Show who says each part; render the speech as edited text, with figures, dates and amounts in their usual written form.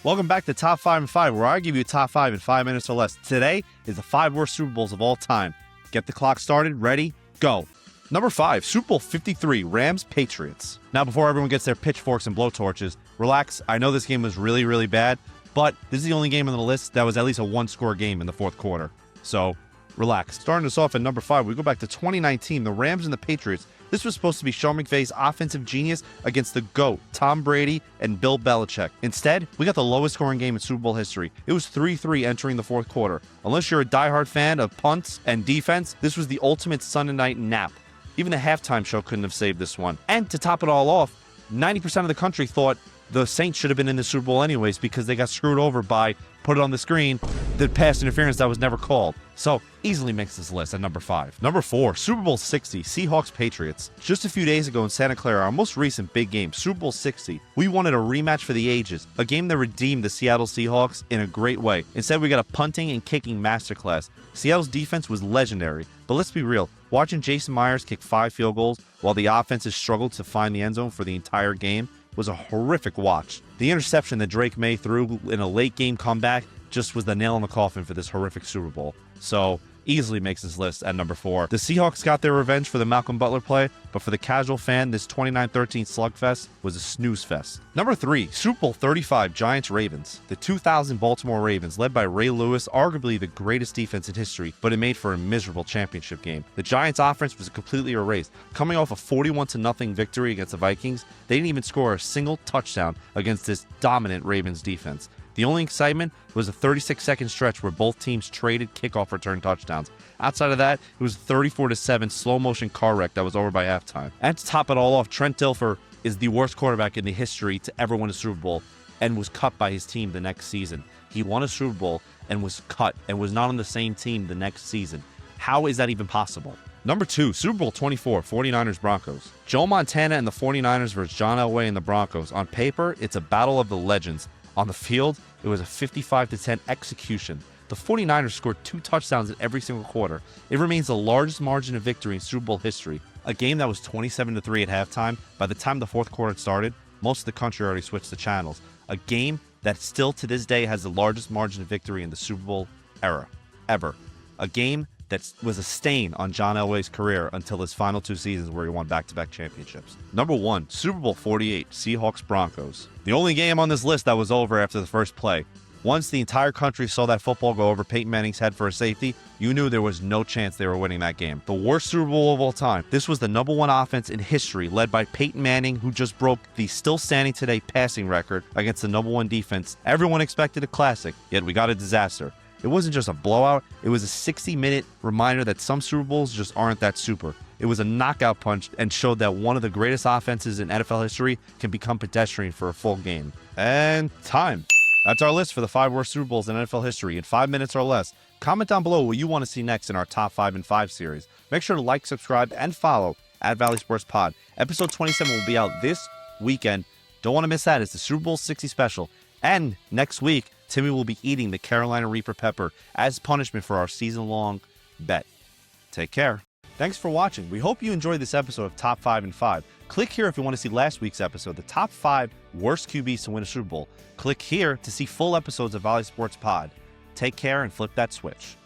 Speaker 1: Welcome back to Top 5 in 5, where I give you a top 5 in 5 minutes or less. Today is the 5 worst Super Bowls of all time. Get the clock started, ready, go. Number 5, Super Bowl 53, Rams-Patriots. Now, before everyone gets their pitchforks and blowtorches, relax. I know this game was really, really bad, but this is the only game on the list that was at least a one-score game in the fourth quarter. So, relax. Starting us off at number 5, we go back to 2019, the Rams and the Patriots. This was supposed to be Sean McVay's offensive genius against the GOAT, Tom Brady and Bill Belichick. Instead, we got the lowest scoring game in Super Bowl history. It was 3-3 entering the fourth quarter. Unless you're a diehard fan of punts and defense, this was the ultimate Sunday night nap. Even the halftime show couldn't have saved this one. And to top it all off, 90% of the country thought the Saints should have been in the Super Bowl anyways because they got screwed over by, put it on the screen, the pass interference that was never called. So, easily makes this list at number 5. Number 4, Super Bowl 60, Seahawks-Patriots. Just a few days ago in Santa Clara, our most recent big game, Super Bowl 60, we wanted a rematch for the ages, a game that redeemed the Seattle Seahawks in a great way. Instead, we got a punting and kicking masterclass. Seattle's defense was legendary, but let's be real, watching Jason Myers kick 5 field goals while the offenses struggled to find the end zone for the entire game was a horrific watch. The interception that Drake May threw in a late game comeback just was the nail in the coffin for this horrific Super Bowl. So, easily makes this list at number 4. The Seahawks got their revenge for the Malcolm Butler play, but for the casual fan, this 29-13 slugfest was a snooze fest. Number 3, Super Bowl 35, Giants-Ravens. The 2000 Baltimore Ravens, led by Ray Lewis, arguably the greatest defense in history, but it made for a miserable championship game. The Giants' offense was completely erased. Coming off a 41-0 victory against the Vikings, they didn't even score a single touchdown against this dominant Ravens defense. The only excitement was a 36-second stretch where both teams traded kickoff return touchdowns. Outside of that, it was a 34-7 slow-motion car wreck that was over by halftime. And to top it all off, Trent Dilfer is the worst quarterback in the history to ever win a Super Bowl and was cut by his team the next season. He won a Super Bowl and was cut and was not on the same team the next season. How is that even possible? Number 2, Super Bowl 24, 49ers-Broncos. Joe Montana and the 49ers versus John Elway and the Broncos. On paper, it's a battle of the legends. On the field, it was a 55-10 execution. The 49ers scored 2 touchdowns in every single quarter. It remains the largest margin of victory in Super Bowl history. A game that was 27-3 at halftime. By the time the fourth quarter started, most of the country already switched the channels. A game that still to this day has the largest margin of victory in the Super Bowl era, ever. A game that was a stain on John Elway's career until his final 2 seasons where he won back-to-back championships. Number 1, Super Bowl 48, Seahawks-Broncos. The only game on this list that was over after the first play. Once the entire country saw that football go over Peyton Manning's head for a safety, you knew there was no chance they were winning that game. The worst Super Bowl of all time. This was the number 1 offense in history, led by Peyton Manning, who just broke the still standing today passing record against the number 1 defense. Everyone expected a classic, yet we got a disaster. It wasn't just a blowout, it was a 60-minute reminder that some Super Bowls just aren't that super. It was a knockout punch and showed that one of the greatest offenses in NFL history can become pedestrian for a full game. And time. That's our list for the 5 worst Super Bowls in NFL history in 5 minutes or less. Comment down below what you want to see next in our Top 5 in 5 series. Make sure to like, subscribe, and follow at Valley Sports Pod. Episode 27 will be out this weekend. Don't want to miss that. It's the Super Bowl 60 special. And next week, Timmy will be eating the Carolina Reaper pepper as punishment for our season-long bet. Take care. Thanks for watching. We hope you enjoyed this episode of Top 5 in 5. Click here if you want to see last week's episode, the top 5 worst QBs to win a Super Bowl. Click here to see full episodes of Valley Sports Pod. Take care and flip that switch.